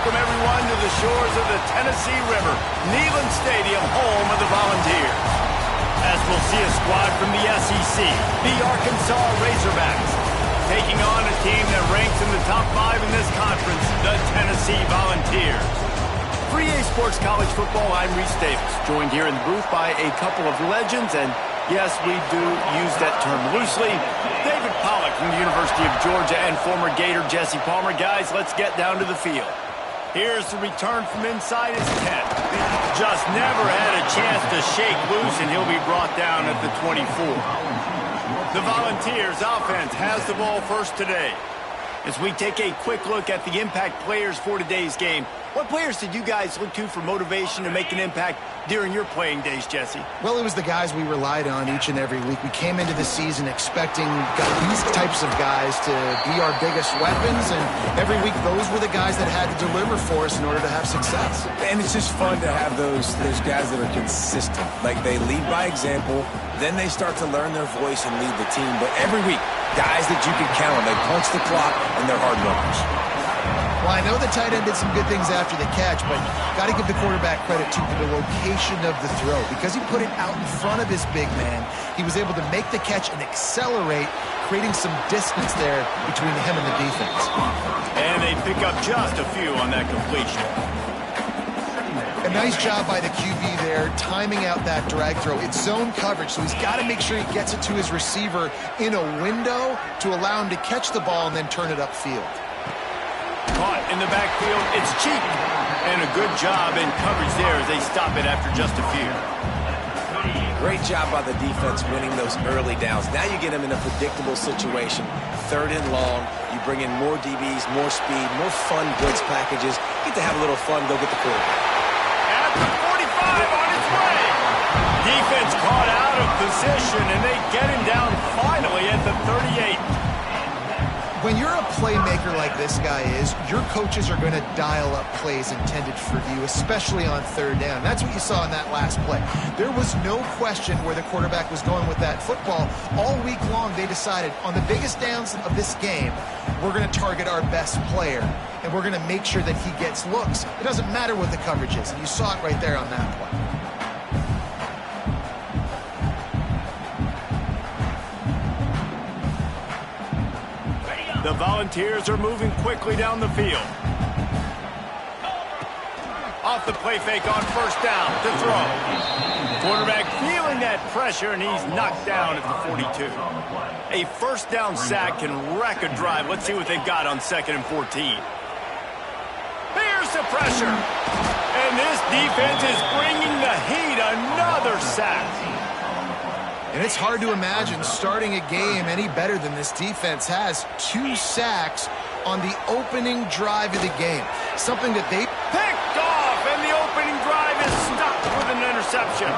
welcome everyone to the shores of the Tennessee River, Neyland Stadium, home of the Volunteers. As we'll see a squad from the SEC, the Arkansas Razorbacks, taking on a team that ranks in the top 5 in this conference, the Tennessee Volunteers. For EA Sports College Football, I'm Reese Davis, joined here in the booth by a couple of legends, and yes, we do use that term loosely. David Pollack from the University of Georgia and former Gator Jesse Palmer. Guys, let's get down to the field. Here's the return from inside his tent. Just never had a chance to shake loose, and he'll be brought down at the 24. The Volunteers offense has the ball first today. As we take a quick look at the impact players for today's game, what players did you guys look to for motivation to make an impact during your playing days, Jesse? Well, it was the guys we relied on each and every week. We came into the season expecting these types of guys to be our biggest weapons, and every week those were the guys that had to deliver for us in order to have success. And it's just fun to have those guys that are consistent. Like, they lead by example, then they start to learn their voice and lead the team. But every week, guys that you can count on, they punch the clock, and they're hard runners. Well, I know the tight end did some good things after the catch, but got to give the quarterback credit to the location of the throw. Because he put it out in front of his big man, he was able to make the catch and accelerate, creating some distance there between him and the defense. And they pick up just a few on that completion. A nice job by the QB there, timing out that drag throw. It's zone coverage, so he's got to make sure he gets it to his receiver in a window to allow him to catch the ball and then turn it upfield. Caught in the backfield, it's cheap. And a good job in coverage there as they stop it after just a few. Great job by the defense winning those early downs. Now you get them in a predictable situation. 3rd and long, you bring in more DBs, more speed, more fun blitz packages. Get to have a little fun, go get the quarterback. At the 45 on his way. Defense caught out of position, and they get him down finally at the 38. When you're a playmaker like this guy is, your coaches are going to dial up plays intended for you, especially on 3rd down. That's what you saw in that last play. There was no question where the quarterback was going with that football. All week long, they decided on the biggest downs of this game, we're going to target our best player, and we're going to make sure that he gets looks. It doesn't matter what the coverage is, and you saw it right there on that play. The Volunteers are moving quickly down the field. Off the play fake on 1st down to throw. Quarterback feeling that pressure, and he's knocked down at the 42. A 1st down sack can wreck a drive. Let's see what they've got on 2nd and 14. Here's the pressure. And this defense is bringing the heat. Another sack. And it's hard to imagine starting a game any better than this defense has. 2 sacks on the opening drive of the game. Something that they picked off, and the opening drive is stopped with an interception.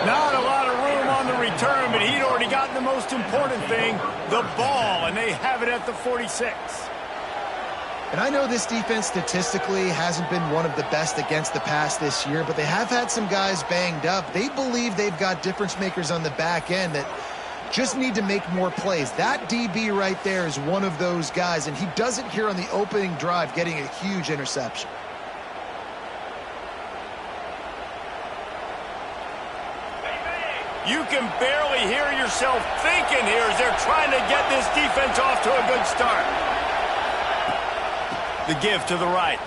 Not a lot of room on the return, but he'd already gotten the most important thing, the ball, and they have it at the 46. And I know this defense statistically hasn't been one of the best against the pass this year, but they have had some guys banged up. They believe they've got difference makers on the back end that just need to make more plays. That DB right there is one of those guys, and he does it here on the opening drive, getting a huge interception. You can barely hear yourself thinking here as they're trying to get this defense off to a good start. The give to the right.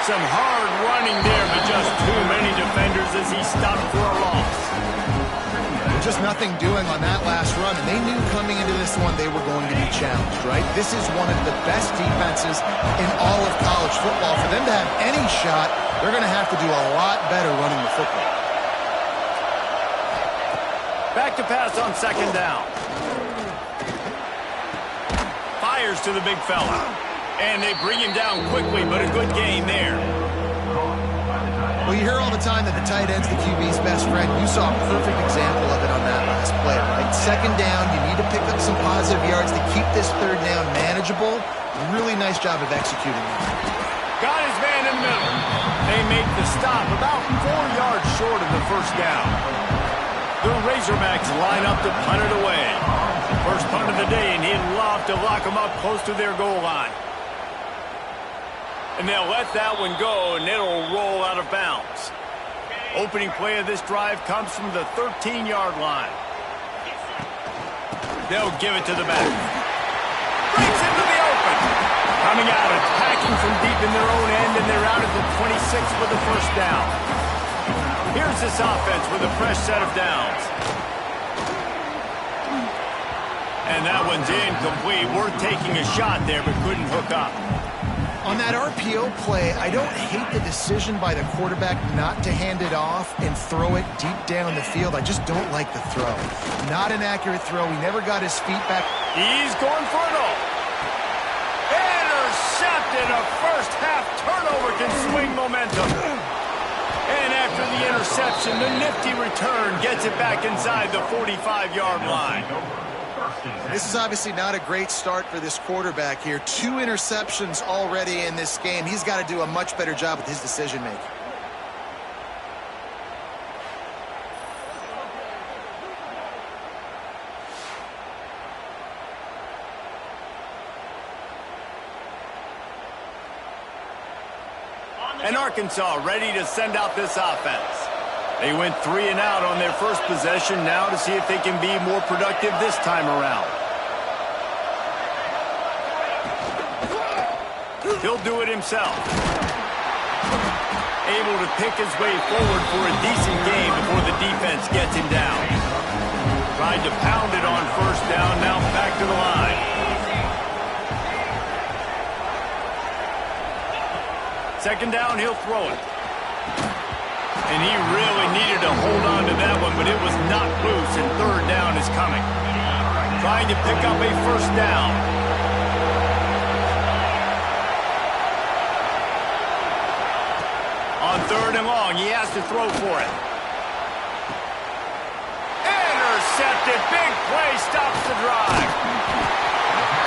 Some hard running there, but just too many defenders as he stopped for a loss. Just nothing doing on that last run, and they knew coming into this one they were going to be challenged, right? This is one of the best defenses in all of college football. For them to have any shot, they're going to have to do a lot better running the football. Back to pass on 2nd down. Fires to the big fella. And they bring him down quickly, but a good gain there. Well, you hear all the time that the tight end's the QB's best friend. You saw a perfect example of it on that last play, right? 2nd down, you need to pick up some positive yards to keep this 3rd down manageable. Really nice job of executing that. Got his man in the middle. They make the stop about 4 yards short of the 1st down. The Razorbacks line up to punt it away. First punt of the day, and he'd love to lock them up close to their goal line. And they'll let that one go, and it'll roll out of bounds. Opening play of this drive comes from the 13-yard line. They'll give it to the back. Breaks into the open. Coming out, attacking from deep in their own end, and they're out at the 26 with the first down. Here's this offense with a fresh set of downs. And that one's incomplete. We're taking a shot there, but couldn't hook up. On that RPO play, I don't hate the decision by the quarterback not to hand it off and throw it deep down the field. I just don't like the throw. Not an accurate throw. He never got his feet back. He's going for it all. Intercepted. A first half turnover can swing momentum. And after the interception, the nifty return gets it back inside the 45-yard line. This is obviously not a great start for this quarterback here. 2 interceptions already in this game. He's got to do a much better job with his decision-making. And Arkansas ready to send out this offense. They went 3 and out on their first possession, now to see if they can be more productive this time around. He'll do it himself. Able to pick his way forward for a decent game before the defense gets him down. Tried to pound it on first down, now back to the line. Second down, he'll throw it. And he really needed to hold on to that one, but it was knocked loose, and third down is coming. Trying to pick up a first down. On third and long, he has to throw for it. Intercepted. Big play stops the drive.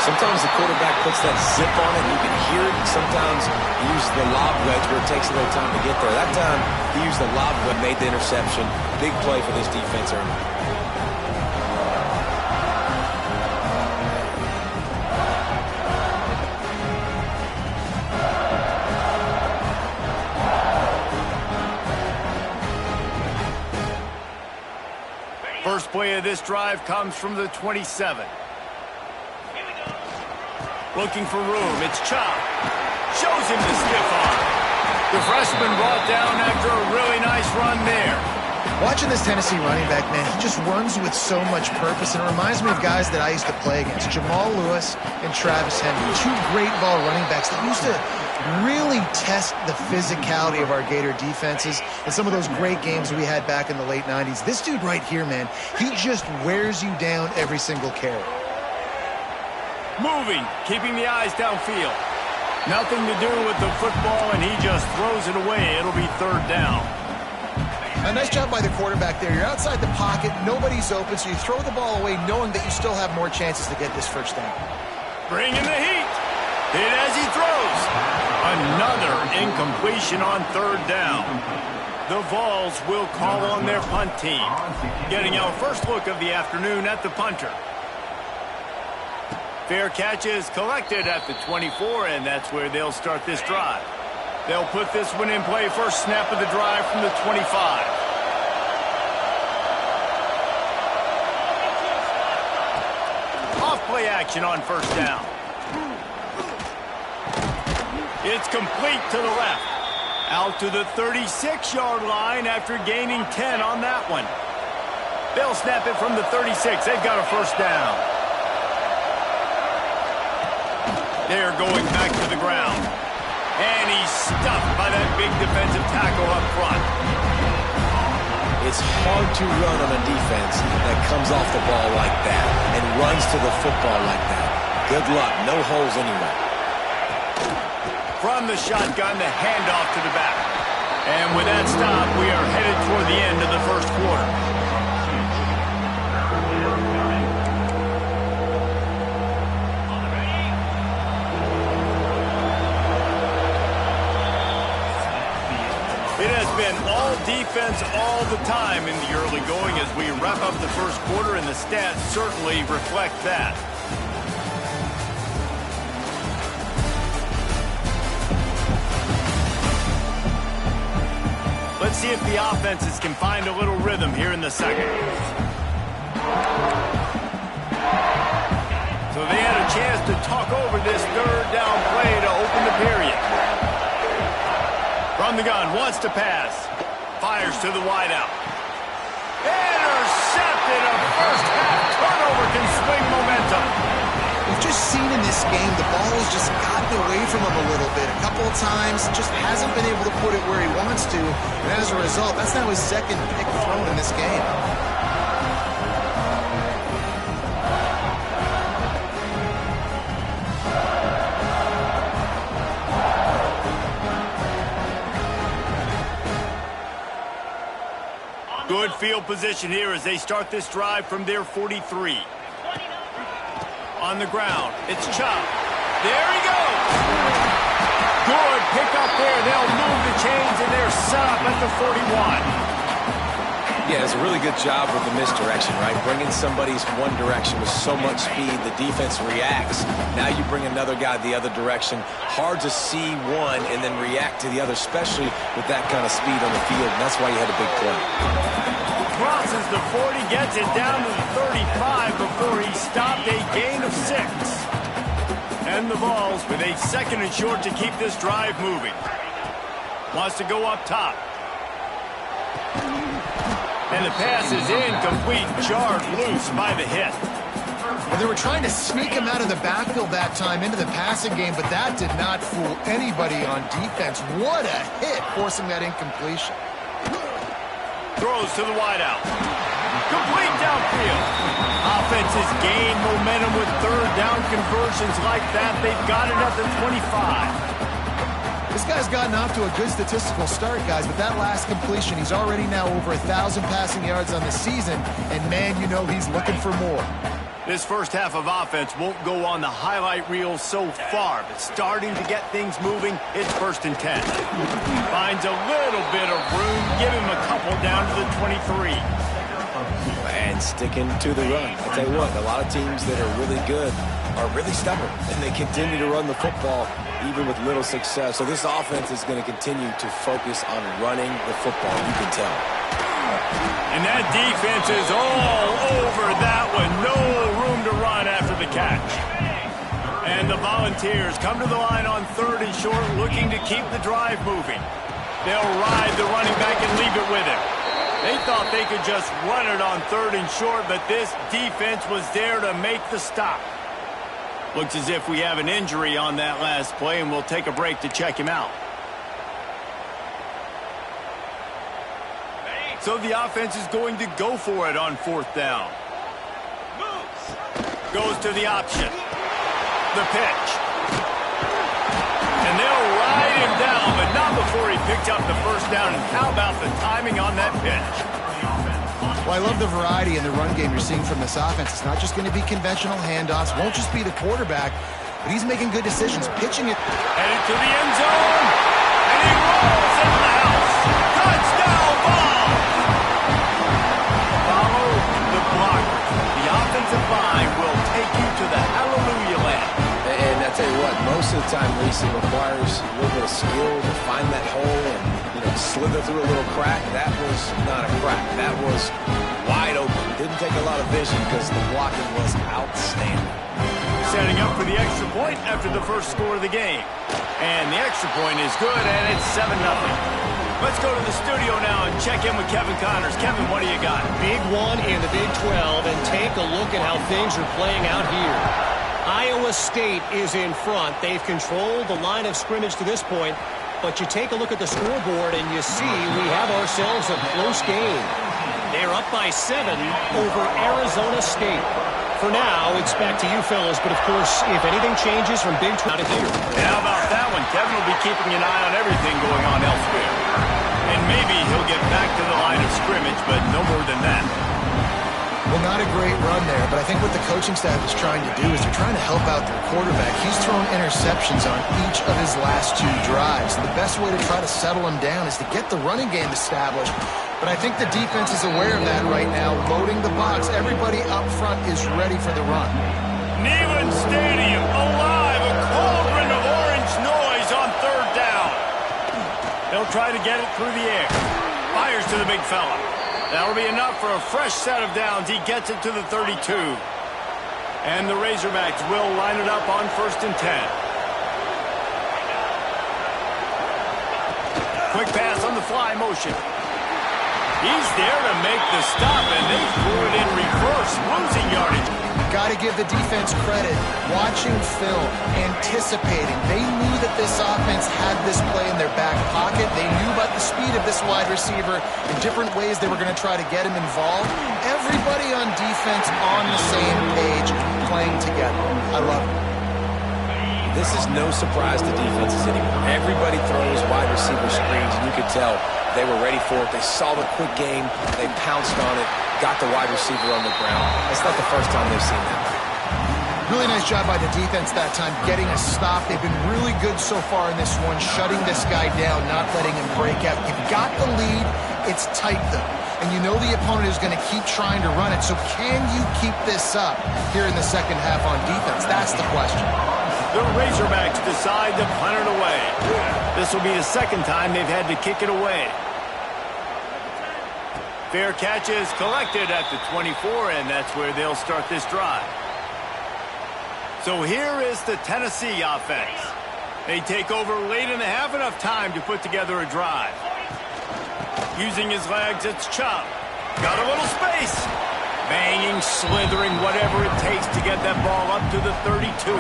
Sometimes the quarterback puts that zip on it, and you can hear it. Sometimes he uses the lob wedge where it takes a little time to get there. That time, he used the lob wedge, made the interception. Big play for this defense early. First play of this drive comes from the 27. Looking for room. It's Chop. Shows him the stiff arm. The freshman brought down after a really nice run there. Watching this Tennessee running back, man, he just runs with so much purpose, and it reminds me of guys that I used to play against. Jamal Lewis and Travis Henry, 2 great ball running backs that used to really test the physicality of our Gator defenses and some of those great games we had back in the late 90s. This dude right here, man, he just wears you down every single carry. Moving, keeping the eyes downfield. Nothing to do with the football, and he just throws it away. It'll be third down. A nice job by the quarterback there. You're outside the pocket, nobody's open, so you throw the ball away knowing that you still have more chances to get this first down. Bringing the heat. Hit as he throws. Another incompletion on third down. The Vols will call on their punt team. Getting our first look of the afternoon at the punter. Fair catch is collected at the 24, and that's where they'll start this drive. They'll put this one in play first snap of the drive from the 25. Off play action on first down. It's complete to the left. Out to the 36-yard line after gaining 10 on that one. They'll snap it from the 36. They've got a first down. They're going back to the ground. And he's stuffed by that big defensive tackle up front. It's hard to run on a defense that comes off the ball like that and runs to the football like that. Good luck. No holes anywhere. From the shotgun, the handoff to the back. And with that stop, we are headed toward the end of the first quarter. It has been all defense all the time in the early going as we wrap up the first quarter, and the stats certainly reflect that. Let's see if the offenses can find a little rhythm here in the second. So they had a chance to talk over this third down play to open the period. From the gun, wants to pass. Fires to the wideout. Intercepted. A first half turnover can swing momentum. We've just seen in this game the ball has just gotten away from him a little bit. A couple of times, just hasn't been able to put it where he wants to. And as a result, that's now his second pick thrown in this game. Good field position here as they start this drive from their 43. On the ground, it's Chubb. There he goes. Good pick up there. They'll move the chains, and they're set up at the 41. Yeah, it's a really good job with the misdirection, right? Bringing somebody's one direction with so much speed, the defense reacts. Now you bring another guy the other direction. Hard to see one and then react to the other, especially with that kind of speed on the field, and that's why you had a big play. Crosses the 40, gets it down to the 35 before he stopped, a gain of 6. And the Vols with a second and short to keep this drive moving. Wants to go up top. And the pass is incomplete, jarred loose by the hit. And they were trying to sneak him out of the backfield that time into the passing game, but that did not fool anybody on defense. What a hit, forcing that incompletion. Throws to the wideout. Complete downfield. Offenses gain momentum with third down conversions like that. They've got it at the 25. This guy's gotten off to a good statistical start, guys, but that last completion, he's already now over 1,000 passing yards on the season, and man, you know he's looking for more. This first half of offense won't go on the highlight reel so far, but starting to get things moving, it's 1st and 10. Finds a little bit of room, give him a couple down to the 23. And sticking to the run. I'll tell you what, a lot of teams that are really good are really stubborn, and they continue to run the football even with little success. So this offense is going to continue to focus on running the football, you can tell. And that defense is all over that one. No room to run after the catch. And the Volunteers come to the line on 3rd and short, looking to keep the drive moving. They'll ride the running back and leave it with him. They thought they could just run it on 3rd and short, but this defense was there to make the stop. Looks as if we have an injury on that last play, and we'll take a break to check him out. So the offense is going to go for it on 4th down. Goes to the option. The pitch. And they'll ride him down, but not before he picked up the 1st down. And how about the timing on that pitch? Well, I love the variety in the run game you're seeing from this offense. It's not just going to be conventional handoffs. Won't just be the quarterback, but he's making good decisions, pitching it. Headed to the end zone. And he rolls into the house. Touchdown ball. Follow the blocker. The offensive line will take you to the hallelujah land. And I tell you what, most of the time, Reese, it requires a little bit of skill to find that hole and slither through a little crack. That was not a crack. That was wide open. Didn't take a lot of vision because the blocking was outstanding. Setting up for the extra point after the first score of the game. And the extra point is good, and it's 7-0. Let's go to the studio now and check in with Kevin Connors. Kevin, what do you got? Big one in the Big 12, and take a look at how things are playing out here. Iowa State is in front. They've controlled the line of scrimmage to this point, but you take a look at the scoreboard and you see we have ourselves a close game. They're up by 7 over Arizona State. For now, it's back to you fellas, but of course, if anything changes from Big 12 out of here. And how about that one? Kevin will be keeping an eye on everything going on elsewhere. And maybe he'll get back to the line of scrimmage, but no more than that. Well, not a great run there, but I think what the coaching staff is trying to do is they're trying to help out their quarterback. He's thrown interceptions on each of his last 2 drives, and the best way to try to settle him down is to get the running game established. But I think the defense is aware of that right now, loading the box. Everybody up front is ready for the run. Neyland Stadium alive, a cauldron of orange noise on 3rd down. They'll try to get it through the air. Fires to the big fella. That'll be enough for a fresh set of downs. He gets it to the 32. And the Razorbacks will line it up on 1st and 10. Quick pass on the fly motion. He's there to make the stop, and they threw it in reverse, losing yardage. Got to give the defense credit. Watching film, anticipating. They knew that this offense had this play in their back pocket. They knew about the speed of this wide receiver in different ways they were going to try to get him involved. Everybody on defense on the same page, playing together. I love it. This is no surprise to defenses anymore. Everybody throws wide receiver screens, and you could tell they were ready for it. They saw the quick game. They pounced on it, got the wide receiver on the ground. It's not the first time they've seen that. Really nice job by the defense that time, getting a stop. They've been really good so far in this one, shutting this guy down, not letting him break out. You've got the lead. It's tight, though. And you know the opponent is going to keep trying to run it. So can you keep this up here in the second half on defense? That's the question. The Razorbacks decide to punt it away. This will be the second time they've had to kick it away. Fair catch is collected at the 24, and that's where they'll start this drive. So here is the Tennessee offense. They take over late in the half, enough time to put together a drive. Using his legs, it's Chubb. Got a little space. Banging, slithering, whatever it takes to get that ball up to the 32.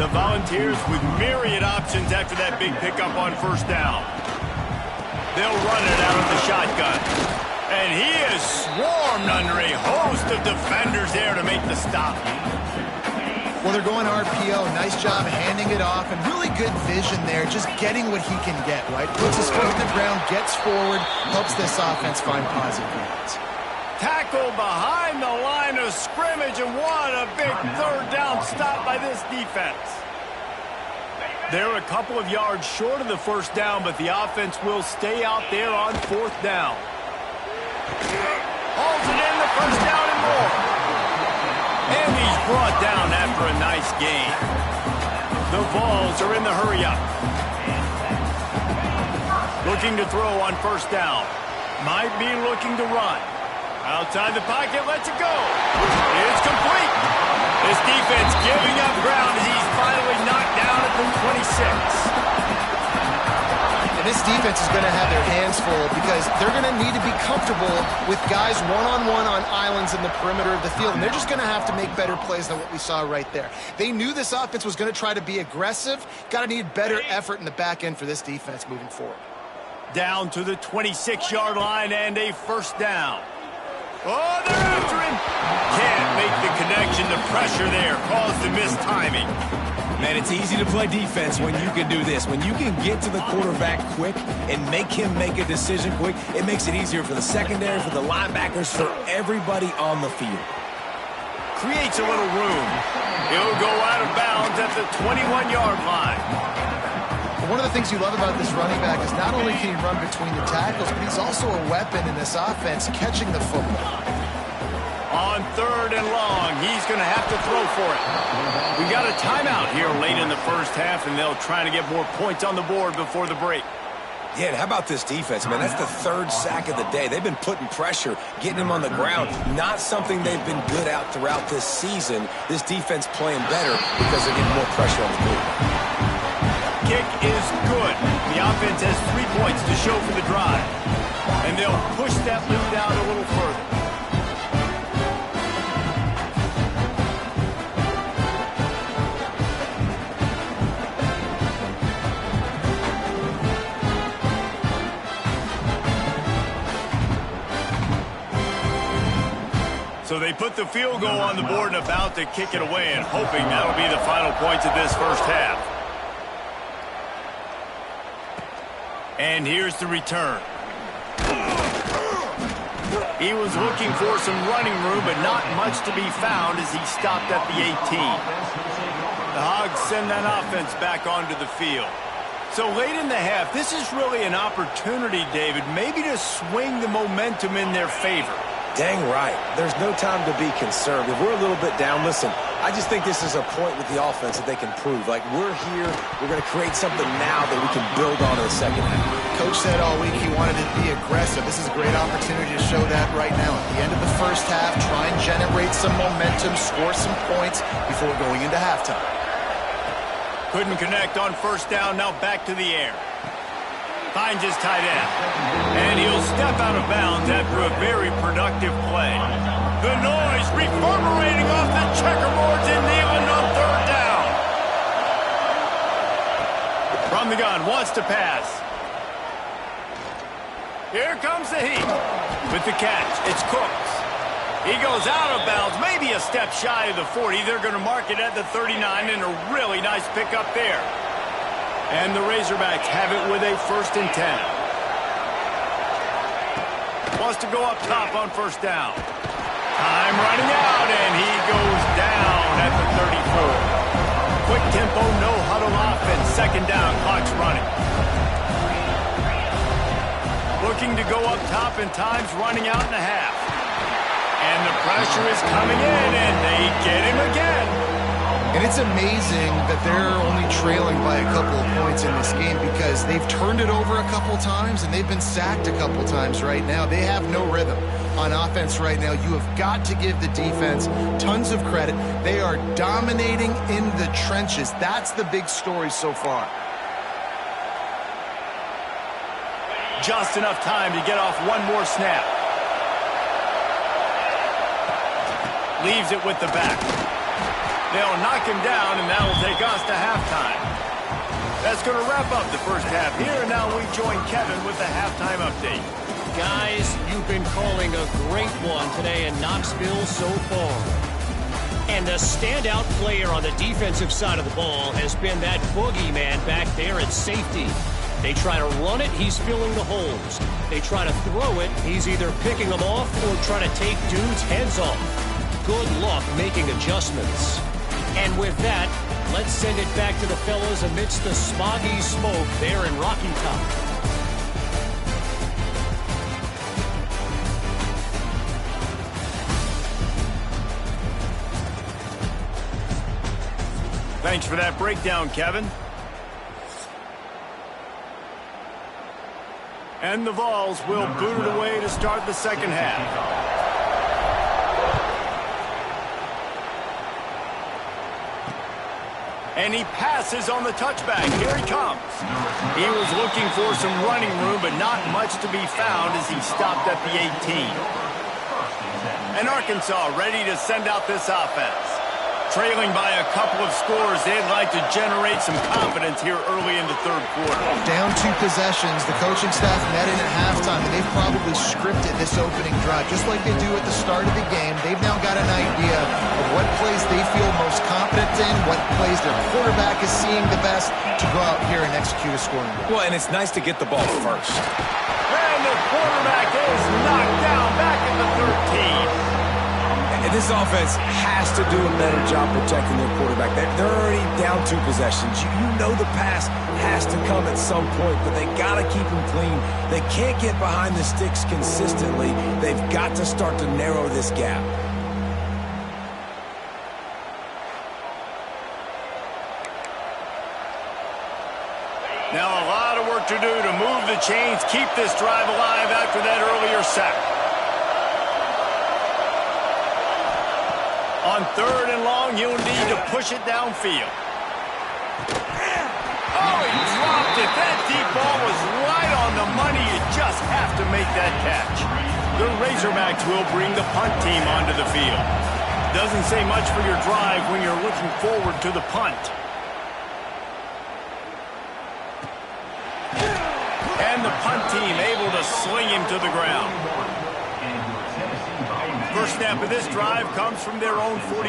The Volunteers with myriad options after that big pickup on 1st down. They'll run it out of the shotgun. And he is swarmed under a host of defenders there to make the stop. Well, they're going RPO. Nice job handing it off, and really good vision there, just getting what he can get, right? Puts his foot in the ground, gets forward, helps this offense find positive yards. Tackle behind the line of scrimmage, and what a big 3rd down stop by this defense. They're a couple of yards short of the 1st down, but the offense will stay out there on 4th down. Holds it in, the 1st down and more. And he's brought down after a nice gain. The Vols are in the hurry-up. Looking to throw on 1st down. Might be looking to run. Outside the pocket, lets it go. It's complete. This defense giving up ground as he's finally knocked down at the 26. And this defense is going to have their hands full because they're going to need to be comfortable with guys one-on-one on islands in the perimeter of the field. And they're just going to have to make better plays than what we saw right there. They knew this offense was going to try to be aggressive. Got to need better effort in the back end for this defense moving forward. Down to the 26-yard line and a 1st down. Oh, they're after him. Can't make the connection. The pressure there caused the missed timing. Man, it's easy to play defense when you can do this. When you can get to the quarterback quick and make him make a decision quick, it makes it easier for the secondary, for the linebackers, for everybody on the field. Creates a little room. He'll go out of bounds at the 21-yard line. One of the things you love about this running back is not only can he run between the tackles, but he's also a weapon in this offense, catching the football. On 3rd and long, he's going to have to throw for it. We got a timeout here late in the 1st half, and they'll try to get more points on the board before the break. Yeah, and how about this defense, man? That's the 3rd sack of the day. They've been putting pressure, getting him on the ground. Not something they've been good at throughout this season. This defense playing better because they're getting more pressure on the quarterback. Kick is good. The offense has 3 points to show for the drive. And they'll push that lead out a little further. So they put the field goal on the board and about to kick it away, and hoping that'll be the final points of this 1st half. And here's the return. He was looking for some running room, but not much to be found as he stopped at the 18. The Hogs send that offense back onto the field. So late in the half, this is really an opportunity, David, maybe to swing the momentum in their favor. Dang right. There's no time to be concerned. If we're a little bit down, listen, I just think this is a point with the offense that they can prove. Like, we're here, we're going to create something now that we can build on in the second half. Coach said all week he wanted to be aggressive. This is a great opportunity to show that right now. At the end of the first half, try and generate some momentum, score some points before going into halftime. Couldn't connect on first down, now back to the air. Finds his tight end. And he'll step out of bounds after a very productive play. The noise reverberating off the checkerboards in Neyland on third down. From the gun, wants to pass. Here comes the heat. With the catch, it's Cooks. He goes out of bounds, maybe a step shy of the 40. They're going to mark it at the 39, and a really nice pickup there. And the Razorbacks have it with a 1st and 10. Wants to go up top on first down. Time running out, and he goes down at the 34. Quick tempo, no huddle offense. Second down, clock's running. Looking to go up top, and time's running out and a half. And the pressure is coming in, and they get him again. And it's amazing that they're only trailing by a couple of points in this game because they've turned it over a couple times and they've been sacked a couple times right now. They have no rhythm on offense right now. You have got to give the defense tons of credit. They are dominating in the trenches. That's the big story so far. Just enough time to get off one more snap. Leaves it with the back. They'll knock him down, and that'll take us to halftime. That's going to wrap up the first half here, and now we join Kevin with the halftime update. Guys, you've been calling a great one today in Knoxville so far. And the standout player on the defensive side of the ball has been that boogeyman back there at safety. They try to run it, he's filling the holes. They try to throw it, he's either picking them off or trying to take dudes' heads off. Good luck making adjustments. And with that, let's send it back to the fellas amidst the smoggy smoke there in Rocky Top. Thanks for that breakdown, Kevin. And the Vols will boot it away to start the second half. And he passes on the touchback. Here he comes. He was looking for some running room, but not much to be found as he stopped at the 18. And Arkansas ready to send out this offense. Trailing by a couple of scores, they'd like to generate some confidence here early in the third quarter. Down 2 possessions, the coaching staff met in at halftime, and they've probably scripted this opening drive. Just like they do at the start of the game, they've now got an idea of what plays they feel most confident in, what plays their quarterback is seeing the best to go out here and execute a scoring. Well, and it's nice to get the ball first. And the quarterback is knocked down back at the 13. And this offense has to do a better job protecting their quarterback. They're already down 2 possessions. You know the pass has to come at some point, but they got to keep them clean. They can't get behind the sticks consistently. They've got to start to narrow this gap. Now a lot of work to do to move the chains, keep this drive alive after that earlier sack. On third and long, you'll need to push it downfield. Oh, he dropped it. That deep ball was right on the money. You just have to make that catch. The Razorbacks will bring the punt team onto the field. Doesn't say much for your drive when you're looking forward to the punt. And the punt team able to sling him to the ground. First snap of this drive comes from their own 41.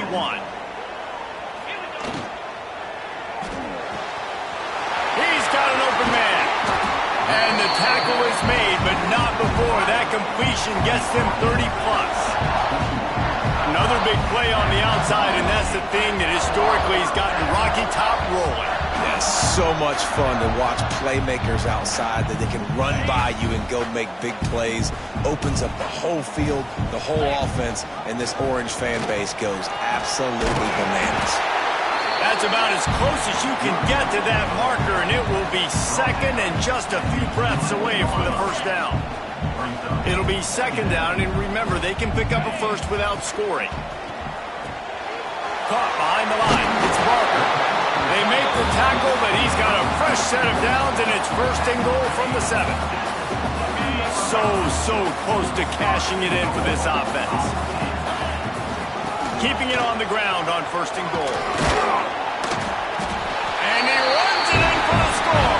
He's got an open man. And the tackle is made, but not before that completion gets them 30-plus. Another big play on the outside, and that's the thing that historically has gotten Rocky Top rolling. Yes, so much fun to watch playmakers outside that they can run by you and go make big plays. Opens up the whole field, the whole offense, and this Orange fan base goes absolutely bananas. That's about as close as you can get to that marker, and it will be second and just a few breaths away from the first down. It'll be second down, and remember, they can pick up a first without scoring. Caught behind the line. It's Barker. They make the tackle, but he's got a fresh set of downs, and it's first and goal from the 7. So close to cashing it in for this offense. Keeping it on the ground on first and goal. And he runs it in for the score.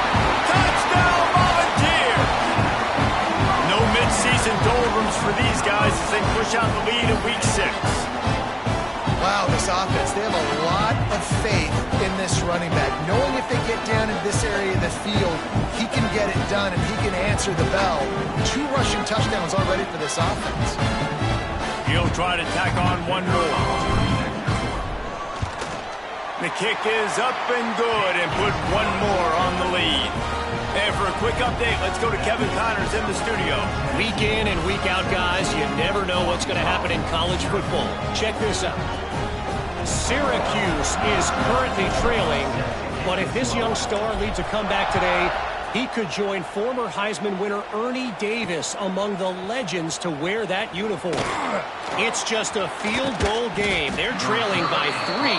Touchdown, Volunteer! No mid-season doldrums for these guys as they push out the lead in Week 6. Wow, this offense, they have a lot of faith in this running back. Knowing if they get down in this area of the field, he can get it done and he can answer the bell. 2 rushing touchdowns already for this offense. He'll try to tack on one more. The kick is up and good and put one more on the lead. And for a quick update, let's go to Kevin Connors in the studio. Week in and week out, guys, you never know what's going to happen in college football. Check this out. Syracuse is currently trailing, but if this young star leads a comeback today, he could join former Heisman winner Ernie Davis among the legends to wear that uniform. It's just a field goal game. They're trailing by 3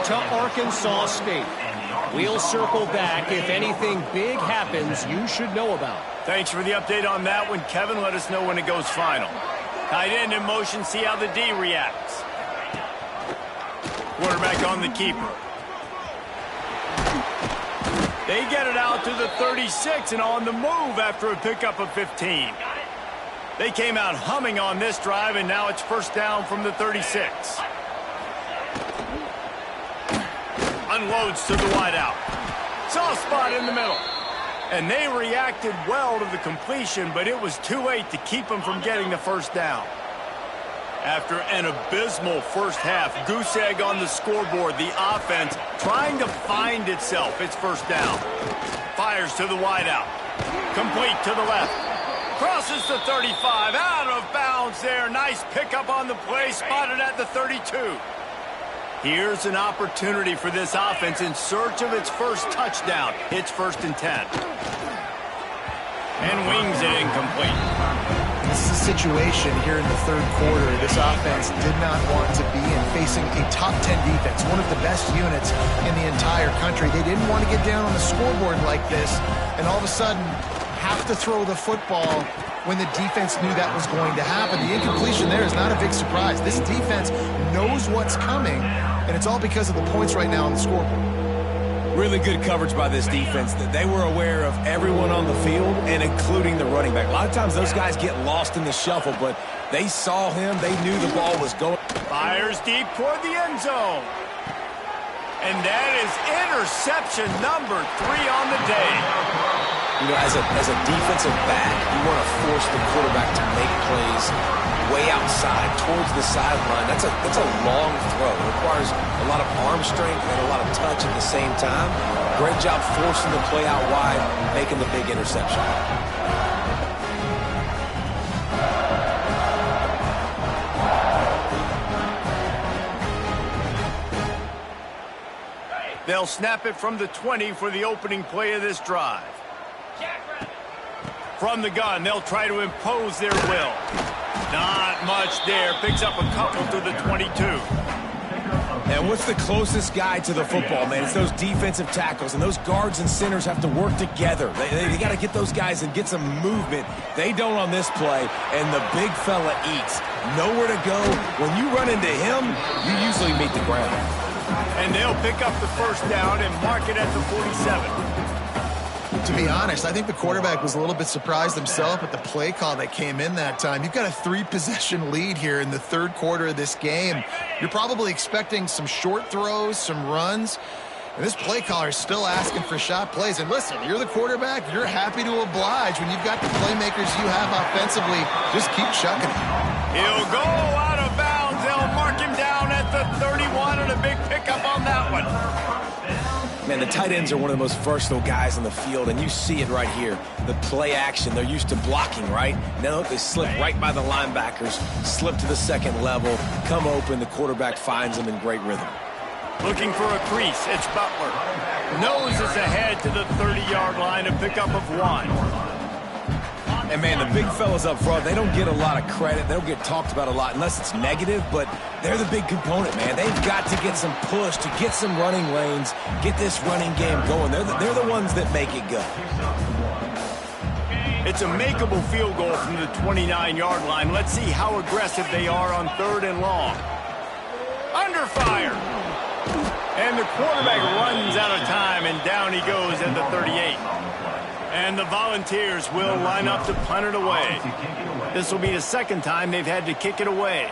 to Arkansas State. We'll circle back. If anything big happens, you should know about. Thanks for the update on that one, Kevin. Let us know when it goes final. Tight end in motion, see how the D reacts. Quarterback on the keeper. They get it out to the 36 and on the move after a pickup of 15. They came out humming on this drive, and now it's first down from the 36. Unloads to the wideout. Soft spot in the middle. And they reacted well to the completion, but it was too late to keep them from getting the first down. After an abysmal first half, goose egg on the scoreboard, the offense trying to find itself. It's first down. Fires to the wideout. Complete to the left. Crosses the 35. Out of bounds there. Nice pickup on the play. Spotted at the 32. Here's an opportunity for this offense in search of its first touchdown. It's first and 10. And wings it incomplete. This is a situation here in the third quarter this offense did not want to be in, facing a top 10 defense, one of the best units in the entire country. They didn't want to get down on the scoreboard like this and all of a sudden have to throw the football when the defense knew that was going to happen. The incompletion there is not a big surprise. This defense knows what's coming, and it's all because of the points right now on the scoreboard. Really good coverage by this defense. That they were aware of everyone on the field and including the running back. A lot of times those guys get lost in the shuffle, but they saw him. They knew the ball was going. Fires deep toward the end zone. And that is interception number 3 on the day. You know, as a defensive back, you want to force the quarterback to make plays way outside towards the sideline. That's a long throw. It requires a lot of arm strength and a lot of touch at the same time. Great job forcing the play out wide, making the big interception. They'll snap it from the 20 for the opening play of this drive. From the gun, they'll try to impose their will. Not much there. Picks up a couple to the 22. And what's the closest guy to the football, man? It's those defensive tackles, and those guards and centers have to work together. They got to get those guys and get some movement. They don't on this play, and the big fella eats. Nowhere to go. When you run into him, you usually meet the ground. And they'll pick up the first down and mark it at the 47. To be honest, I think the quarterback was a little bit surprised himself at the play call that came in that time. You've got a 3-possession lead here in the third quarter of this game. You're probably expecting some short throws, some runs, and this play caller is still asking for shot plays. And listen, you're the quarterback. You're happy to oblige. When you've got the playmakers you have offensively, just keep chucking it. He'll go out of bounds. They'll mark him down at the 31 and a big pickup on that one. Man, the tight ends are one of the most versatile guys on the field, and you see it right here. The play action, they're used to blocking, right? Now they slip right by the linebackers, slip to the second level, come open, the quarterback finds them in great rhythm. Looking for a crease, it's Butler. Noses ahead to the 30-yard line, a pickup of 1. And, man, the big fellas up front, they don't get a lot of credit. They don't get talked about a lot unless it's negative, but they're the big component, man. They've got to get some push, to get some running lanes, get this running game going. They're the ones that make it go. It's a makeable field goal from the 29-yard line. Let's see how aggressive they are on 3rd and long. Under fire. And the quarterback runs out of time, and down he goes at the 38. And the Volunteers will line up to punt it away. This will be the second time they've had to kick it away.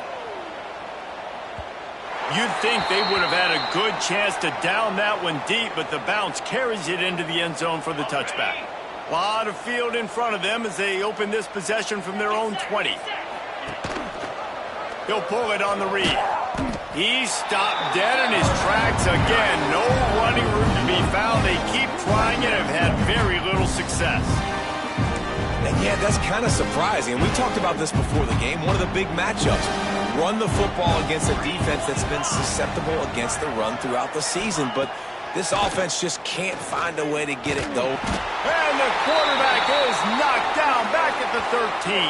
You'd think they would have had a good chance to down that one deep, but the bounce carries it into the end zone for the touchback. A lot of field in front of them as they open this possession from their own 20. He'll pull it on the read. He's stopped dead in his tracks again. No running room to be found. They keep trying and have had very little success. And yeah, that's kind of surprising. We talked about this before the game. One of the big matchups. Run the football against a defense that's been susceptible against the run throughout the season. But this offense just can't find a way to get it going. And the quarterback is knocked down back at the 13.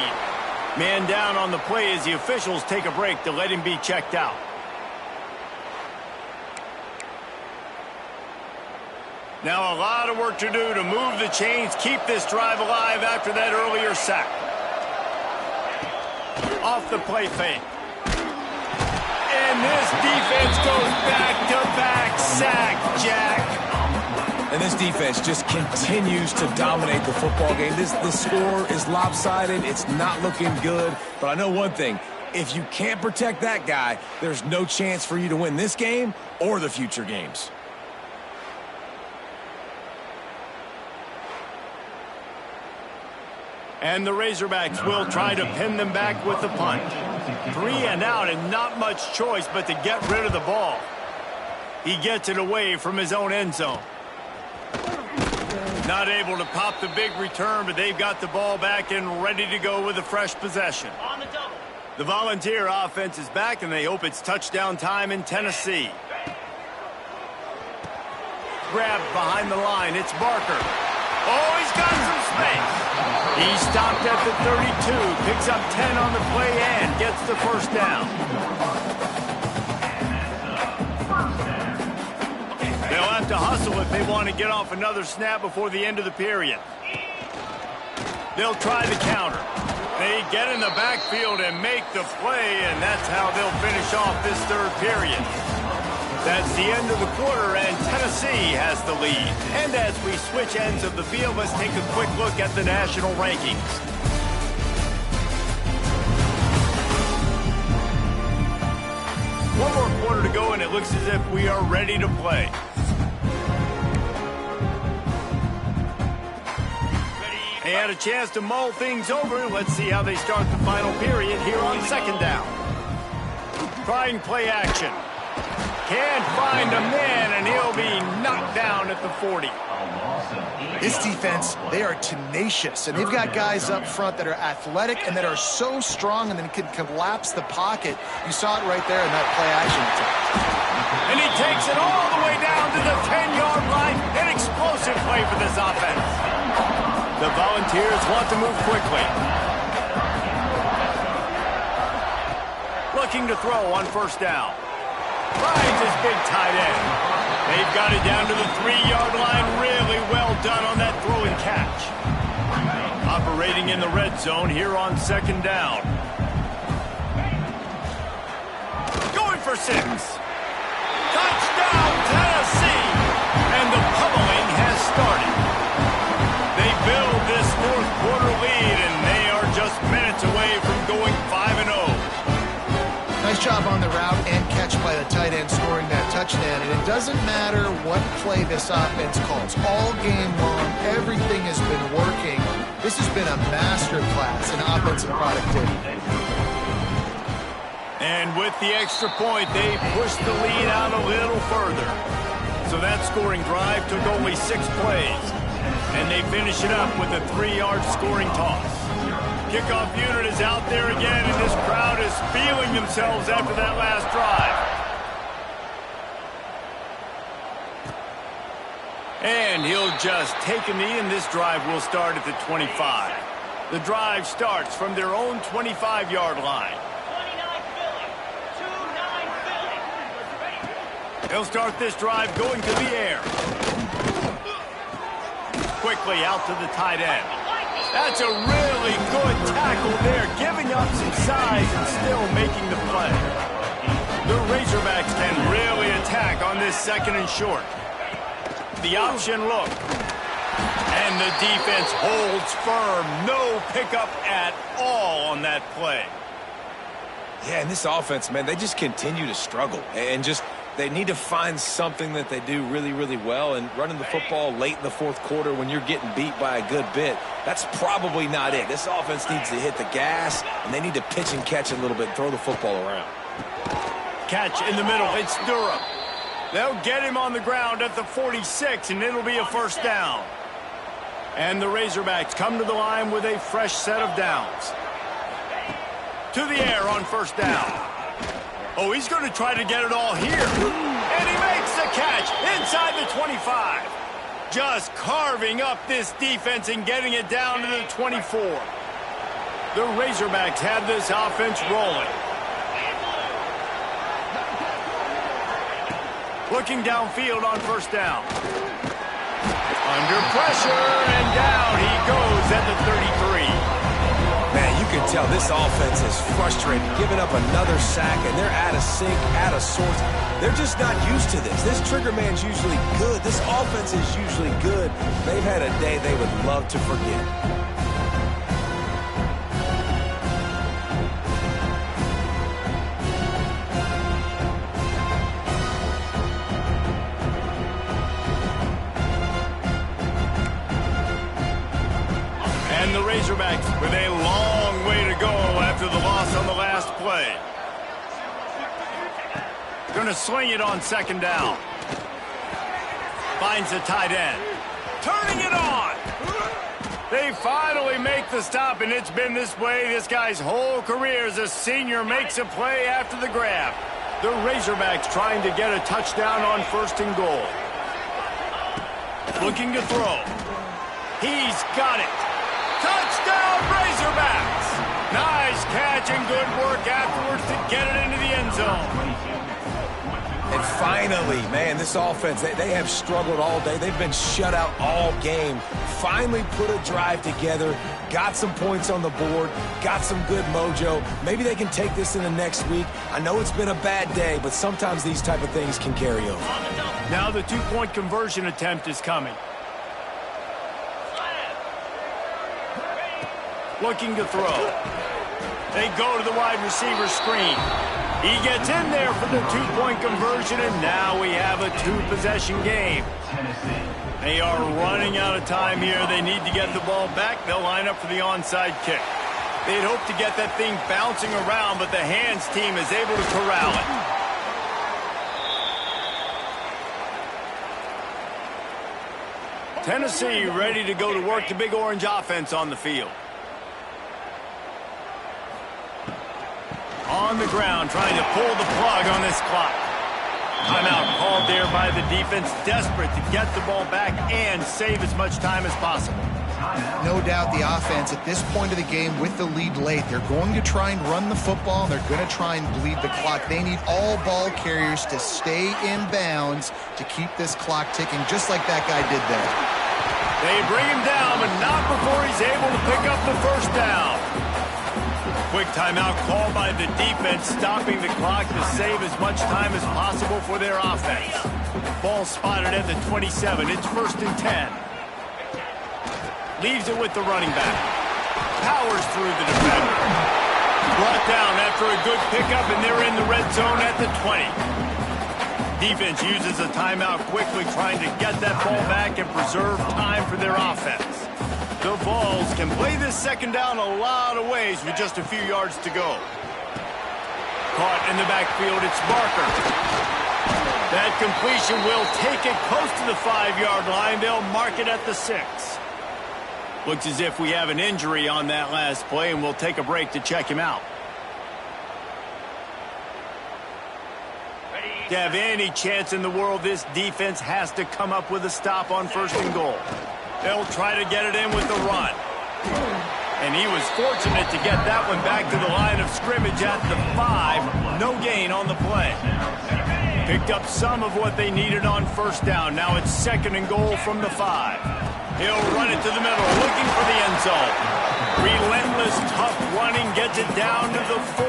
Man down on the play as the officials take a break to let him be checked out. Now a lot of work to do to move the chains, keep this drive alive after that earlier sack. Off the play fake. And this defense goes back-to-back sack, Jack. And this defense just continues to dominate the football game. This score is lopsided. It's not looking good. But I know one thing. If you can't protect that guy, there's no chance for you to win this game or the future games. And the Razorbacks will try to pin them back with the punt. 3 and out and not much choice but to get rid of the ball. He gets it away from his own end zone. Not able to pop the big return, but they've got the ball back and ready to go with a fresh possession. On the double. The Volunteer offense is back, and they hope it's touchdown time in Tennessee. Grabbed behind the line. It's Barker. Oh, he's got some space. He stopped at the 32, picks up 10 on the play and gets the first down. They'll have to hustle if they want to get off another snap before the end of the period. They'll try the counter. They get in the backfield and make the play, and that's how they'll finish off this third period. That's the end of the quarter, and Tennessee has the lead. And as we switch ends of the field, let's take a quick look at the national rankings. One more quarter to go, and it looks as if we are ready to play. They had a chance to mull things over. Let's see how they start the final period here on second down. Trying play action. Can't find a man, and he'll be knocked down at the 40. This defense, they are tenacious, and they've got guys up front that are athletic and that are so strong and then can collapse the pocket. You saw it right there in that play action attempt. And he takes it all the way down to the 10-yard line. An explosive play for this offense. The Volunteers want to move quickly. Looking to throw on first down. Finds his big tight end. They've got it down to the 3-yard line. Really well done on that throw and catch. Operating in the red zone here on second down. Going for 6. Touchdown, Tennessee! And the pummeling has started. They build this fourth quarter lead, and they are just minutes away from going 5-0. Nice job on the route and catch by the tight end scoring that touchdown. And it doesn't matter what play this offense calls. All game long, everything has been working. This has been a masterclass in offensive productivity. And with the extra point, they push the lead out a little further. So that scoring drive took only 6 plays. And they finish it up with a 3-yard scoring toss. Kickoff unit is out there again, and this crowd is feeling themselves after that last drive. And he'll just take a knee, and this drive will start at the 25. The drive starts from their own 25-yard line. He'll start this drive going to the air. Quickly out to the tight end. That's a really good tackle there, giving up some size and still making the play. The Razorbacks can really attack on this 2nd and short. The option look. And the defense holds firm. No pickup at all on that play. Yeah, and this offense, man, they just continue to struggle. And just, they need to find something that they do really, really well. And running the football late in the 4th quarter when you're getting beat by a good bit, that's probably not it. This offense needs to hit the gas, and they need to pitch and catch a little bit and throw the football around. Catch in the middle. It's Durham. They'll get him on the ground at the 46, and it'll be a 1st down. And the Razorbacks come to the line with a fresh set of downs. To the air on 1st down. Oh, he's going to try to get it all here. And he makes the catch inside the 25. Just carving up this defense and getting it down to the 24. The Razorbacks have this offense rolling. Looking downfield on 1st down. Under pressure, and down he goes at the 33. Man, you can tell this offense is frustrated, giving up another sack, and they're out of sync, out of sorts. They're just not used to this. This trigger man's usually good. This offense is usually good. They've had a day they would love to forget. The Razorbacks with a long way to go after the loss on the last play. Going to sling it on 2nd down. Finds the tight end. Turning it on. They finally make the stop, and it's been this way this guy's whole career as a senior makes a play after the grab. The Razorbacks trying to get a touchdown on 1st and goal. Looking to throw. He's got it. Touchdown, Razorbacks! Nice catch and good work afterwards to get it into the end zone. And finally, man, this offense, they have struggled all day. They've been shut out all game. Finally put a drive together, got some points on the board, got some good mojo. Maybe they can take this in the next week. I know it's been a bad day, but sometimes these type of things can carry over. Now the 2-point conversion attempt is coming. Looking to throw. They go to the wide receiver screen. He gets in there for the 2-point conversion, and now we have a 2-possession game. They are running out of time here. They need to get the ball back. They'll line up for the onside kick. They'd hope to get that thing bouncing around, but the hands team is able to corral it. Tennessee ready to go to work the Big Orange offense on the field. On the ground, trying to pull the plug on this clock. Timeout called there by the defense, desperate to get the ball back and save as much time as possible. No doubt the offense at this point of the game with the lead late, they're going to try and run the football, and they're going to try and bleed the clock. They need all ball carriers to stay in bounds to keep this clock ticking, just like that guy did there. They bring him down, but not before he's able to pick up the 1st down. Quick timeout called by the defense, stopping the clock to save as much time as possible for their offense. Ball spotted at the 27. It's 1st and 10. Leaves it with the running back. Powers through the defender. Brought down after a good pickup, and they're in the red zone at the 20. Defense uses a timeout quickly, trying to get that ball back and preserve time for their offense. The Vols can play this 2nd down a lot of ways with just a few yards to go. Caught in the backfield, it's Barker. That completion will take it close to the 5-yard line. They'll mark it at the 6. Looks as if we have an injury on that last play, and we'll take a break to check him out. To have any chance in the world, this defense has to come up with a stop on 1st and goal. They'll try to get it in with the run. And he was fortunate to get that one back to the line of scrimmage at the 5. No gain on the play. Picked up some of what they needed on 1st down. Now it's 2nd and goal from the 5. He'll run it to the middle, looking for the end zone. Relentless, tough running gets it down to the 4.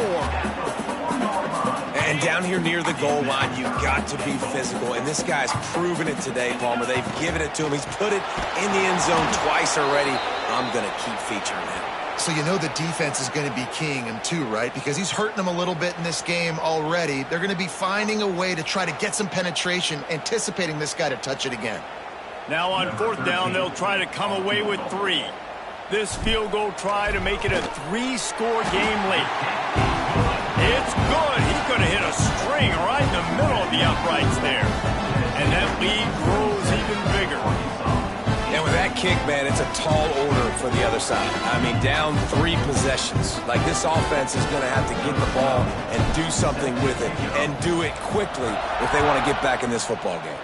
And down here near the goal line, you've got to be physical. And this guy's proven it today, Palmer. They've given it to him. He's put it in the end zone twice already. I'm going to keep featuring him. So you know the defense is going to be keying him too, right? Because he's hurting them a little bit in this game already. They're going to be finding a way to try to get some penetration, anticipating this guy to touch it again. Now on 4th down, they'll try to come away with 3. This field goal try to make it a 3-score game late. It's good. He could have hit a string right in the middle of the uprights there. And that lead grows even bigger. And with that kick, man, it's a tall order for the other side. I mean, down 3 possessions. Like, this offense is going to have to get the ball and do something with it, and do it quickly if they want to get back in this football game.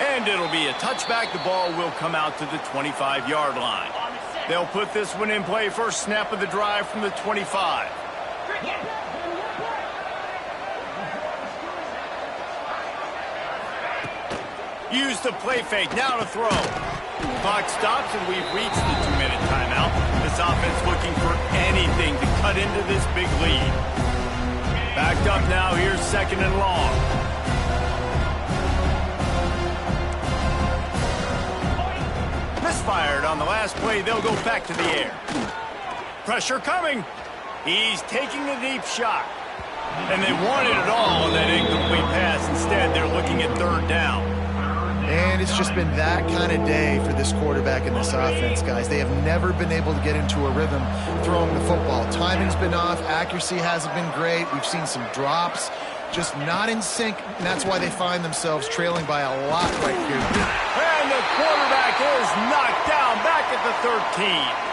And it'll be a touchback. The ball will come out to the 25-yard line. They'll put this one in play. First snap of the drive from the 25. Use the play fake. Now to throw. Clock stops, and we've reached the 2-minute timeout. This offense looking for anything to cut into this big lead. Backed up now. Here's 2nd and long. Misfired on the last play. They'll go back to the air. Pressure coming. He's taking a deep shot. And they wanted it all on that incomplete pass. Instead, they're looking at 3rd down. And it's just been that kind of day for this quarterback and this offense, guys. They have never been able to get into a rhythm throwing the football. Timing's been off. Accuracy hasn't been great. We've seen some drops. Just not in sync, and that's why they find themselves trailing by a lot right here. And the quarterback is knocked down back at the 13.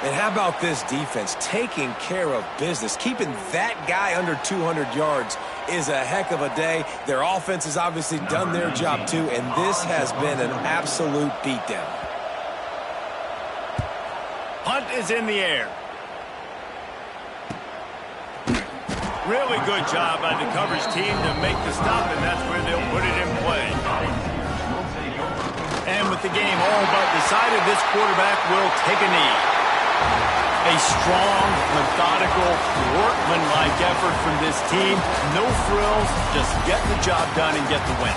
And how about this defense taking care of business? Keeping that guy under 200 yards is a heck of a day. Their offense has obviously done their job too, and this has been an absolute beatdown. Punt is in the air. Really good job by the coverage team to make the stop, and that's where they'll put it in play. And with the game all but decided, this quarterback will take a knee. A strong, methodical, workman-like effort from this team. No frills, just get the job done and get the win.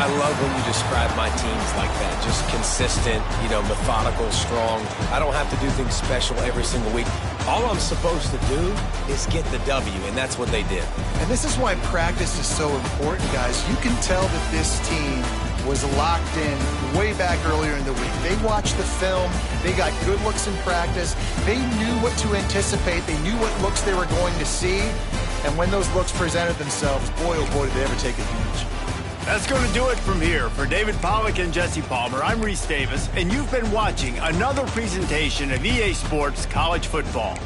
I love when you describe my teams like that. Just consistent, methodical, strong. I don't have to do things special every single week. All I'm supposed to do is get the W, and that's what they did. And this is why practice is so important, guys. You can tell that this team was locked in way back earlier in the week. They watched the film. They got good looks in practice. They knew what to anticipate. They knew what looks they were going to see. And when those looks presented themselves, boy, oh boy, did they ever take advantage. That's going to do it from here. For David Pollack and Jesse Palmer, I'm Reese Davis, and you've been watching another presentation of EA Sports College Football.